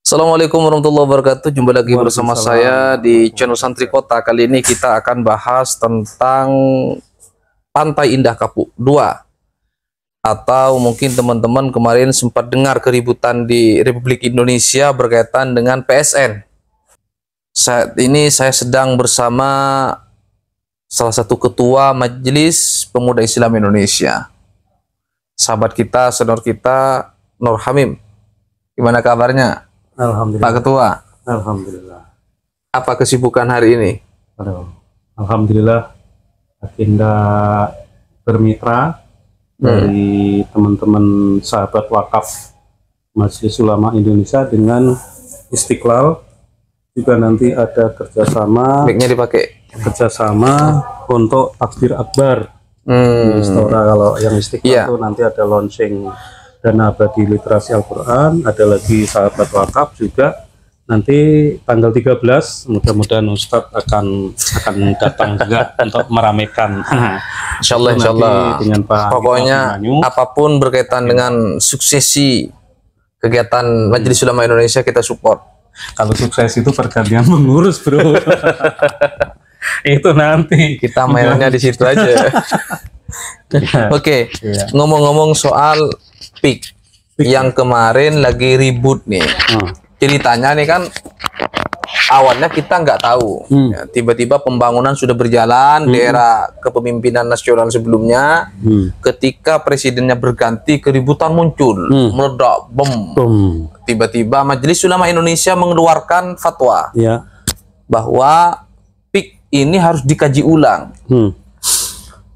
Assalamualaikum warahmatullahi wabarakatuh. Jumpa lagi bersama saya di channel Santri Kota. Kali ini kita akan bahas tentang Pantai Indah Kapuk 2. Atau mungkin teman-teman kemarin sempat dengar keributan di Republik Indonesia berkaitan dengan PSN. Saat ini saya sedang bersama salah satu ketua Majelis Pemuda Islam Indonesia, sahabat kita, senior kita, Nur Hamim. Gimana kabarnya? Alhamdulillah. Pak Ketua. Alhamdulillah. Apa kesibukan hari ini? Alhamdulillah, Agenda bermitra dari teman-teman sahabat wakaf Majelis Ulama Indonesia dengan Istiqlal. Juga nanti ada kerjasama untuk takbir akbar di Istora. Kalau yang Istiqlal itu nanti ada launching Dana Abadi Literasi Al-Quran, ada lagi sahabat wakaf juga nanti tanggal 13, mudah-mudahan Ustadz akan datang juga untuk meramaikan. Insyaallah dengan Pak pokoknya apapun berkaitan dengan suksesi kegiatan Majelis Ulama Indonesia kita support. Kalau sukses itu pergantian mengurus, bro. Itu nanti kita mainnya di situ aja. Oke, ngomong-ngomong soal PIK yang kemarin lagi ribut nih. Ceritanya nih kan awalnya kita nggak tahu. Tiba-tiba pembangunan sudah berjalan di era kepemimpinan nasional sebelumnya. Ketika presidennya berganti, keributan muncul, meledak, bom. Tiba-tiba Majelis Ulama Indonesia mengeluarkan fatwa bahwa PIK ini harus dikaji ulang.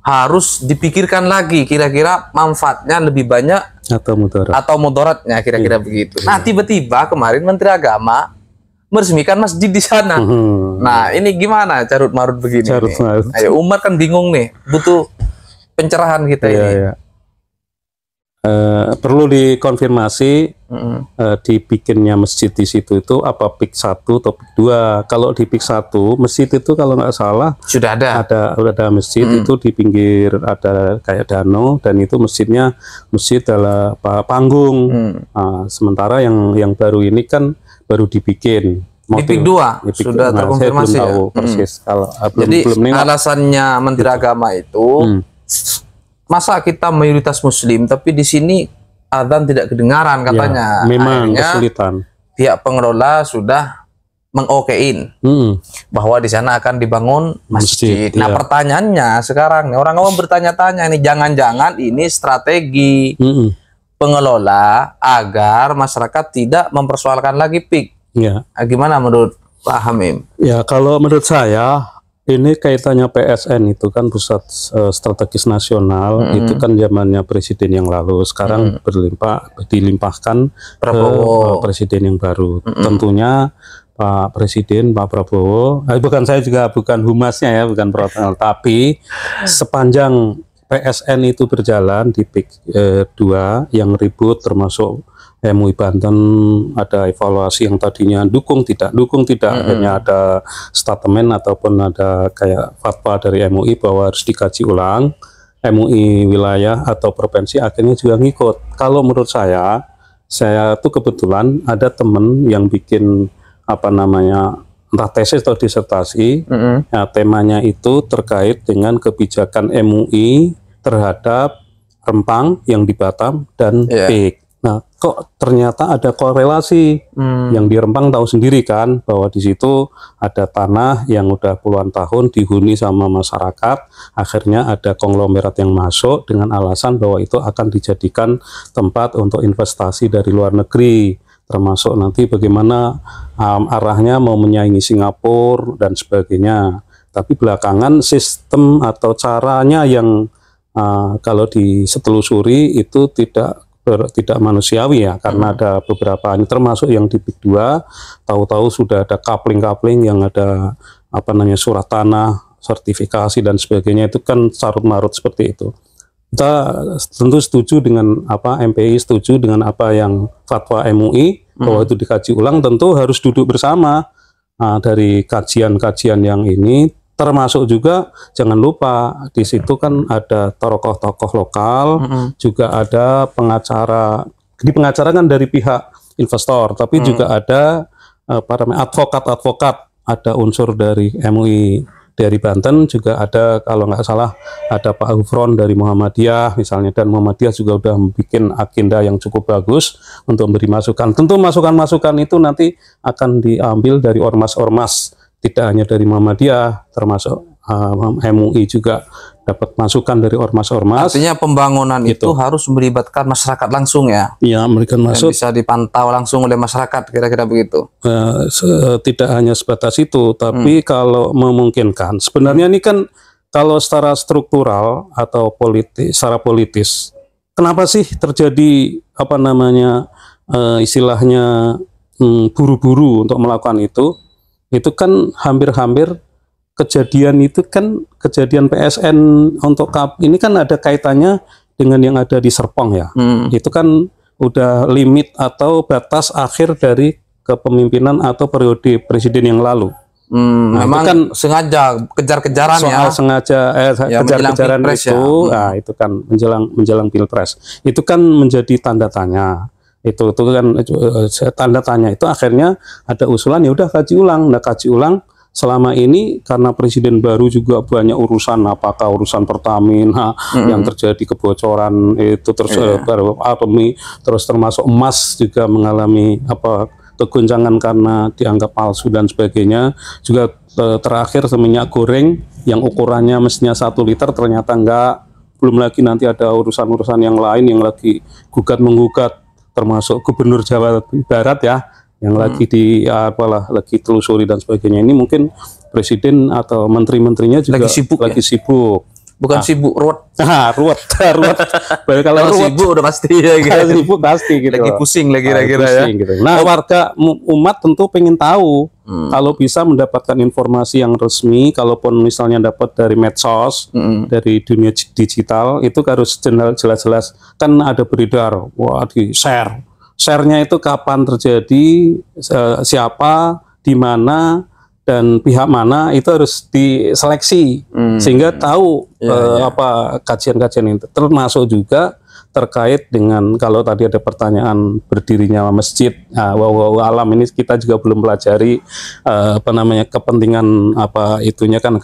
Harus dipikirkan lagi kira-kira manfaatnya lebih banyak atau mudaratnya kira-kira begitu. Nah, tiba-tiba kemarin Menteri Agama meresmikan masjid di sana. Nah, ini gimana carut marut begini? Ayo, umat kan bingung nih, butuh pencerahan kita ini. Perlu dikonfirmasi dibikinnya masjid di situ itu apa PIK 1 atau PIK 2. Kalau di PIK 1 masjid itu kalau nggak salah sudah ada masjid itu di pinggir ada kayak danau, dan itu masjidnya adalah panggung. Sementara yang baru ini kan baru dibikin di PIK 2 sudah terkonfirmasi ya? Persis. Jadi alasannya Menteri Agama itu masa kita mayoritas Muslim, tapi di sini adzan tidak kedengaran katanya. Memang akhirnya kesulitan. Pihak pengelola sudah mengokein bahwa di sana akan dibangun masjid. Nah, pertanyaannya sekarang, orang awam bertanya-tanya ini, jangan-jangan ini strategi pengelola agar masyarakat tidak mempersoalkan lagi PIK. Gimana menurut Pak Hamim? Ya, kalau menurut saya ini kaitannya PSN itu kan Pusat Strategis Nasional, itu kan zamannya presiden yang lalu. Sekarang dilimpahkan ke presiden yang baru. Tentunya Pak Prabowo, bukan saya juga bukan humasnya ya, bukan protonal, tapi sepanjang PSN itu berjalan di PIK 2 yang ribut, termasuk MUI Banten ada evaluasi yang tadinya dukung tidak, akhirnya ada statement ataupun ada kayak fatwa dari MUI bahwa harus dikaji ulang. MUI wilayah atau provinsi akhirnya juga ngikut. Kalau menurut saya tuh kebetulan ada temen yang bikin entah tesis atau disertasi, temanya itu terkait dengan kebijakan MUI terhadap Rempang yang di Batam dan PIK. Nah, kok ternyata ada korelasi. Yang di Rempang tahu sendiri kan bahwa di situ ada tanah yang udah puluhan tahun dihuni sama masyarakat. Akhirnya ada konglomerat yang masuk dengan alasan bahwa itu akan dijadikan tempat untuk investasi dari luar negeri, termasuk nanti bagaimana arahnya mau menyaingi Singapura dan sebagainya. Tapi belakangan sistem atau caranya yang kalau disetelusuri itu tidak manusiawi ya, karena ada beberapa ini termasuk yang di PIK 2 tahu-tahu sudah ada coupling yang ada surat tanah, sertifikasi dan sebagainya, itu kan carut marut seperti itu. Kita tentu setuju dengan MPI setuju dengan apa yang fatwa MUI bahwa itu dikaji ulang. Tentu harus duduk bersama dari kajian-kajian yang ini. Termasuk juga jangan lupa di situ kan ada tokoh-tokoh lokal, juga ada pengacara. Di pengacara kan dari pihak investor, tapi juga ada para advokat-advokat, ada unsur dari MUI dari Banten, juga ada kalau nggak salah ada Pak Hufron dari Muhammadiyah misalnya, dan Muhammadiyah juga udah bikin agenda yang cukup bagus untuk memberi masukan. Tentu masukan-masukan itu nanti akan diambil dari ormas-ormas, tidak hanya dari Muhammadiyah, termasuk MUI juga dapat masukan dari ormas-ormas. Artinya pembangunan itu harus melibatkan masyarakat langsung ya? Iya, mereka masuk. Bisa dipantau langsung oleh masyarakat, kira-kira begitu? Tidak hanya sebatas itu, tapi kalau memungkinkan. Sebenarnya ini kan kalau secara struktural atau secara politis, kenapa sih terjadi apa namanya istilahnya buru-buru untuk melakukan itu? Itu kan hampir-hampir kejadian itu kan kejadian PSN untuk ini kan ada kaitannya dengan yang ada di Serpong ya. Itu kan udah limit atau batas akhir dari kepemimpinan atau periode presiden yang lalu. Nah, memang kan sengaja kejar-kejaran ya. Sengaja kejar-kejaran itu, ya. Itu kan menjelang Pilpres. Itu kan menjadi tanda tanya. Itu kan tanda tanya itu akhirnya ada usulan ya udah kaji ulang. Nah, kaji ulang selama ini karena presiden baru juga banyak urusan, apakah urusan Pertamina yang terjadi kebocoran itu, terus atomi, terus termasuk emas juga mengalami kegoncangan karena dianggap palsu dan sebagainya. Juga terakhir minyak goreng yang ukurannya mestinya 1 liter ternyata enggak. Belum lagi nanti ada urusan-urusan yang lain yang lagi gugat-menggugat, termasuk Gubernur Jawa Barat ya, yang lagi lagi telusuri dan sebagainya. Ini mungkin presiden atau menteri-menterinya juga lagi sibuk. Bukan sibuk ruwet. Ruwet. Kalau sibuk udah pasti ya gitu. Kalau sibuk pasti gitu. Lagi pusing lagi kira-kira ya. Gitu. Nah, warga umat tentu pengen tahu kalau bisa mendapatkan informasi yang resmi, kalaupun misalnya dapat dari medsos, dari dunia digital, itu harus jelas-jelas. Kan ada beredar, di share. Share-nya itu kapan terjadi, siapa, di mana, dan pihak mana, itu harus diseleksi sehingga tahu apa kajian-kajian itu. Termasuk juga terkait dengan kalau tadi ada pertanyaan berdirinya masjid. Nah, alam ini kita juga belum pelajari kepentingan apa itunya kan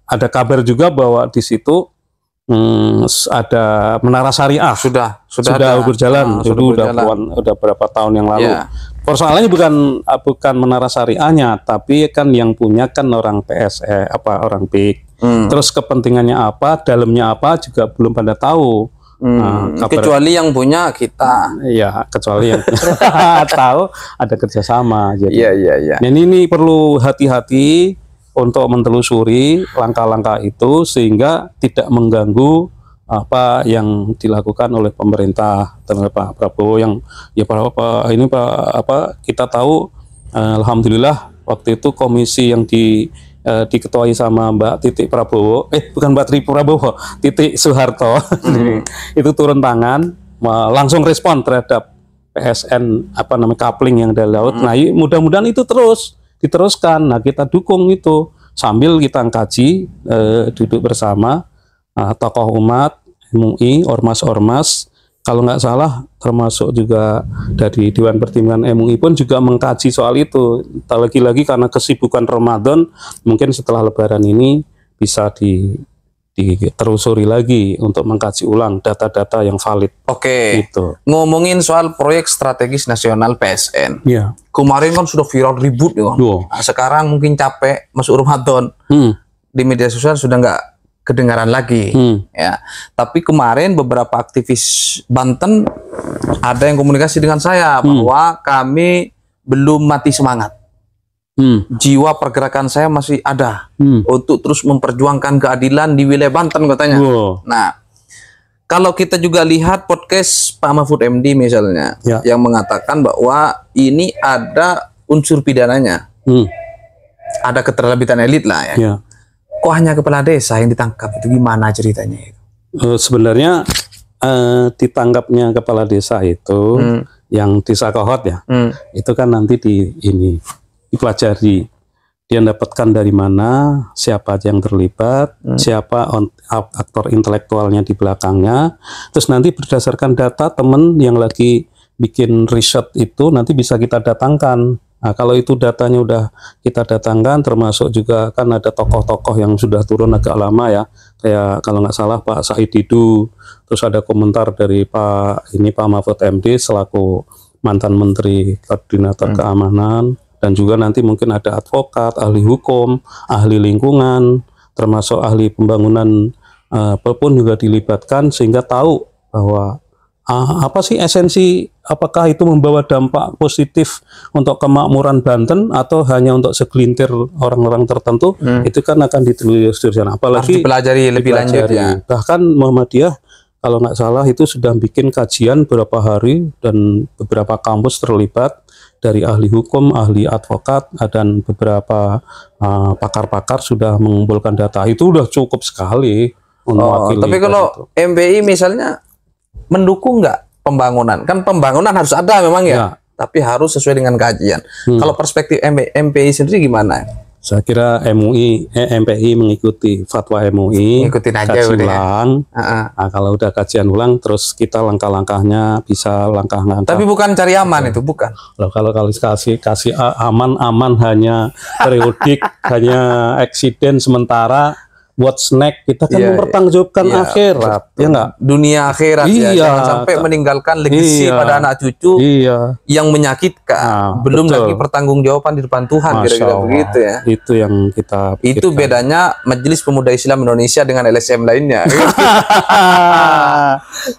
ada kabar juga bahwa di situ ada menara syariah sudah berjalan. Itu udah berapa tahun yang lalu. Persoalannya bukan menara syariahnya, tapi kan yang punya kan orang PSE orang PIK. Terus kepentingannya apa, dalamnya apa juga belum pada tahu. Kecuali yang punya kita. Iya, kecuali yang tahu ada kerjasama. Jadi, iya. Ini perlu hati-hati untuk mentelusuri langkah-langkah itu sehingga tidak mengganggu apa yang dilakukan oleh pemerintah terhadap Pak Prabowo yang kita tahu alhamdulillah waktu itu komisi yang diketuai sama Mbak Titik Prabowo, bukan Mbak Tri Prabowo, Titik Soeharto itu turun tangan langsung respon terhadap PSN coupling yang dari laut. Nah, mudah-mudahan itu terus diteruskan. Nah, kita dukung itu sambil kita kaji, duduk bersama tokoh umat, MUI, ormas-ormas. Kalau nggak salah termasuk juga dari Dewan Pertimbangan MUI pun juga mengkaji soal itu. Lagi-lagi karena kesibukan Ramadan, mungkin setelah Lebaran ini bisa ditelusuri lagi untuk mengkaji ulang data-data yang valid. Oke. Gitu. Ngomongin soal proyek strategis nasional PSN. Iya. Kemarin kan sudah viral ribut ya. Nah, sekarang mungkin capek masuk Ramadan. Di media sosial sudah nggak kedengaran lagi. Ya. Tapi kemarin beberapa aktivis Banten ada yang komunikasi dengan saya bahwa kami belum mati semangat. Jiwa pergerakan saya masih ada untuk terus memperjuangkan keadilan di wilayah Banten katanya. Nah, kalau kita juga lihat podcast Pak Mahfud MD misalnya yang mengatakan bahwa ini ada unsur pidananya, ada keterlibatan elit lah ya. Kok hanya kepala desa yang ditangkap, itu gimana ceritanya itu? Sebenarnya ditangkapnya kepala desa itu yang desa Kohot ya, itu kan nanti dipelajari dia dapatkan dari mana, siapa aja yang terlibat, siapa aktor intelektualnya di belakangnya. Terus nanti berdasarkan data teman yang lagi bikin riset itu nanti bisa kita datangkan. Nah, kalau itu datanya udah kita datangkan, termasuk juga kan ada tokoh-tokoh yang sudah turun agak lama ya, kayak kalau nggak salah Pak Said Didu, terus ada komentar dari Pak Mahfud MD selaku mantan Menteri Koordinator Keamanan, dan juga nanti mungkin ada advokat, ahli hukum, ahli lingkungan, termasuk ahli pembangunan pun juga dilibatkan sehingga tahu bahwa apa sih esensi, apakah itu membawa dampak positif untuk kemakmuran Banten atau hanya untuk segelintir orang-orang tertentu, itu kan akan ditelusuri di sana. Apalagi harus dipelajari lebih lanjut ya. Bahkan Muhammadiyah kalau nggak salah itu sudah bikin kajian beberapa hari dan beberapa kampus terlibat dari ahli hukum, ahli advokat, dan beberapa pakar-pakar sudah mengumpulkan data. Itu udah cukup sekali untuk tapi kalau MPI misalnya mendukung nggak pembangunan? Kan pembangunan harus ada memang ya, tapi harus sesuai dengan kajian. Kalau perspektif MPI sendiri gimana? Saya kira MPI mengikuti fatwa MUI, ngikutin aja kaji udah ulang. Nah, kalau udah kajian ulang, terus kita langkah-langkahnya bisa langkah-langkah. Tapi bukan cari aman itu, bukan. Loh, kalau kasih aman hanya periodik, hanya eksiden sementara. Buat snack kita kan mempertanggungjawabkan akhirat, ya nggak? Dunia akhirat ya, jangan sampai meninggalkan legasi pada anak cucu yang menyakitkan. Belum lagi pertanggungjawaban di depan Tuhan, kira-kira begitu ya. Itu yang kita pikirkan. Itu bedanya Majelis Pemuda Islam Indonesia dengan LSM lainnya.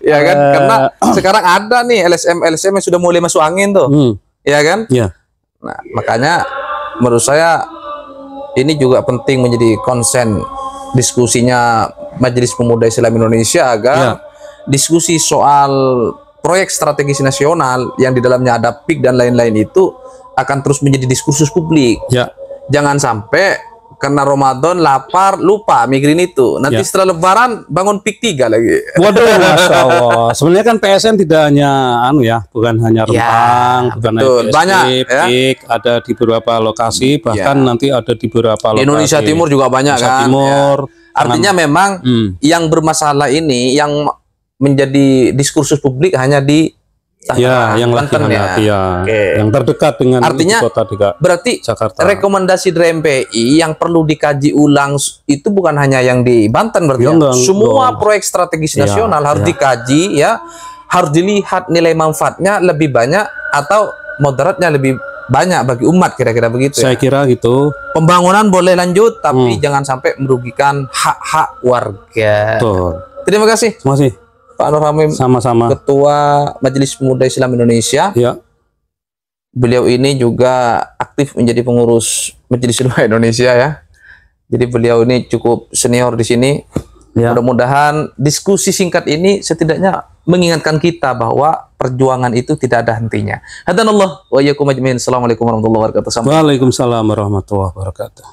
Ya kan? Karena sekarang ada nih LSM yang sudah mulai masuk angin tuh, ya kan? Iya. Nah, makanya menurut saya ini juga penting menjadi konsen diskusinya Majelis Pemuda Islam Indonesia agar diskusi soal proyek strategis nasional yang di dalamnya ada PIK dan lain-lain itu akan terus menjadi diskursus publik. Jangan sampai karena Ramadan lapar lupa mikirin itu. Nanti setelah Lebaran bangun PIK 3 lagi. Waduh, Masya Allah. Sebenarnya kan PSN tidak hanya bukan hanya Rempang, bukan hanya banyak PIK, ada di beberapa lokasi, bahkan nanti ada di beberapa lokasi. Di Indonesia Timur juga banyak kan. Timur. Artinya memang yang bermasalah ini yang menjadi diskursus publik hanya di yang Banten yang terdekat dengan artinya kota berarti Jakarta. Rekomendasi dari MPI yang perlu dikaji ulang itu bukan hanya yang di Banten berarti semua proyek strategis nasional harus dikaji ya, harus dilihat nilai manfaatnya lebih banyak atau moderatnya lebih banyak bagi umat, kira-kira begitu. Saya kira gitu. Pembangunan boleh lanjut tapi jangan sampai merugikan hak-hak warga. Betul. Terima kasih. Terima kasih Pak Nur Hamim, sama-sama, Ketua Majelis Pemuda Islam Indonesia. Beliau ini juga aktif menjadi pengurus Majelis Ulama Indonesia ya. Jadi beliau ini cukup senior di sini. Mudah-mudahan diskusi singkat ini setidaknya mengingatkan kita bahwa perjuangan itu tidak ada hentinya. Hadanallah wa iyyakum ajmain. Assalamualaikum warahmatullahi wabarakatuh. Waalaikumsalam warahmatullahi wabarakatuh.